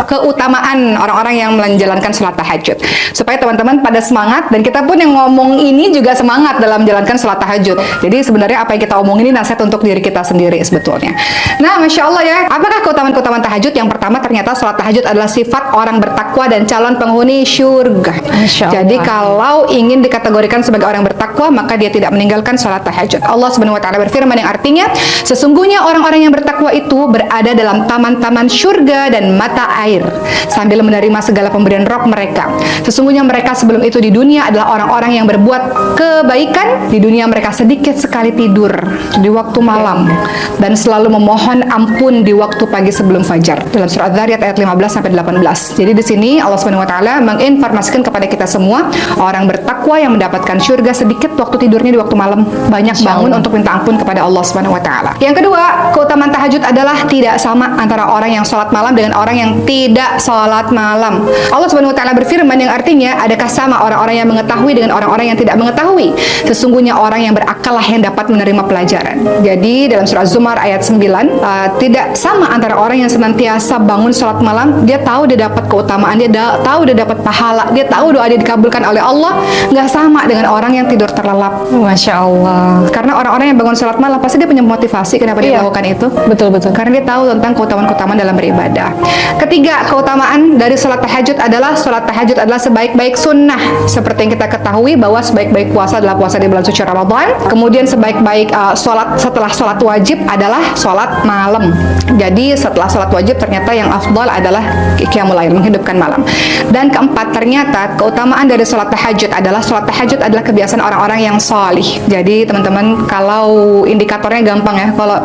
keutamaan orang-orang yang menjalankan sholat tahajud. Supaya teman-teman pada semangat, dan kita pun yang ngomong ini juga semangat dalam menjalankan sholat tahajud. Jadi sebenarnya apa yang kita omongin ini nasihat untuk diri kita sendiri sebetulnya. Nah, Masya Allah ya, apakah keutamaan-keutamaan tahajud? Yang pertama, ternyata sholat tahajud adalah sifat orang bertakwa dan calon penghuni syurga. Jadi kalau ingin dikategorikan sebagai orang bertakwa, maka dia tidak meninggalkan sholat tahajud. Allah Subhanahu wa taala berfirman yang artinya, sesungguhnya orang-orang yang bertakwa itu berada dalam taman-taman syurga dan mata air sambil menerima segala pemberian Rabb mereka. Sesungguhnya mereka sebelum itu di dunia adalah orang-orang yang berbuat kebaikan. Di dunia mereka sedikit sekali tidur di waktu malam dan selalu memohon ampun di waktu pagi sebelum fajar. Dalam surah Adz-Dzariyat ayat 15 sampai 18. Jadi di sini Allah Subhanahu wa taala menginformasikan kepada kita semua, orang bertakwa yang mendapatkan syurga sedikit waktu tidurnya di waktu malam, banyak bangun untuk minta ampun kepada Allah Subhanahu wa taala. Yang kedua, keutamaan tahajud adalah tidak sama antara orang yang sholat malam dengan orang yang tidak sholat malam. Allah Subhanahu wa taala berfirman yang artinya, adakah sama orang-orang yang mengetahui dengan orang-orang yang tidak mengetahui? Sesungguhnya orang yang berakal lah yang dapat menerima pelajaran. Jadi dalam surah Zumar ayat 9, tidak sama antara orang yang senantiasa bangun sholat malam, dia tahu dia dapat keutamaan, dia tahu dia dapat pahala, dia tahu doa dia dikabulkan oleh Allah, nggak sama dengan orang yang tidur terlelap. Masya Allah. Karena orang-orang yang bangun sholat malam pasti dia punya motivasi kenapa dia melakukan itu. Betul-betul. Karena dia tahu tentang keutamaan-keutamaan dalam beribadah. Ketiga, keutamaan dari sholat tahajud adalah sebaik-baik sunnah. Seperti yang kita ketahui bahwa sebaik-baik puasa adalah puasa di bulan suci Ramadan. Kemudian sebaik-baik sholat setelah sholat wajib adalah sholat malam. Jadi setelah sholat wajib ternyata yang afdal adalah qiyamul lail, menghidupkan malam. Dan keempat, ternyata keutamaan dari sholat tahajud adalah kebiasaan orang-orang yang salih. Jadi teman-teman, kalau indikatornya gampang ya, kalau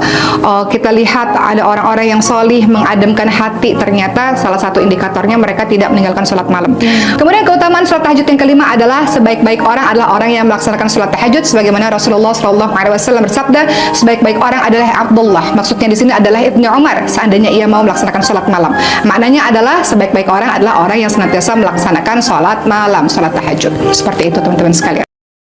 kita lihat ada orang-orang yang salih mengademkan hati, ternyata salah satu indikatornya mereka tidak meninggalkan sholat malam. Kemudian keutamaan sholat tahajud yang kelima adalah sebaik-baik orang adalah orang yang melaksanakan sholat tahajud, sebagaimana Rasulullah SAW bersabda, sebaik-baik orang adalah Abdullah. Maksudnya di sini adalah Ibnu Umar, seandainya ia mau melaksanakan sholat malam. Maknanya adalah sebaik-baik orang adalah orang yang senantiasa melaksanakan sholat malam, sholat tahajud. Seperti itu teman-teman sekalian.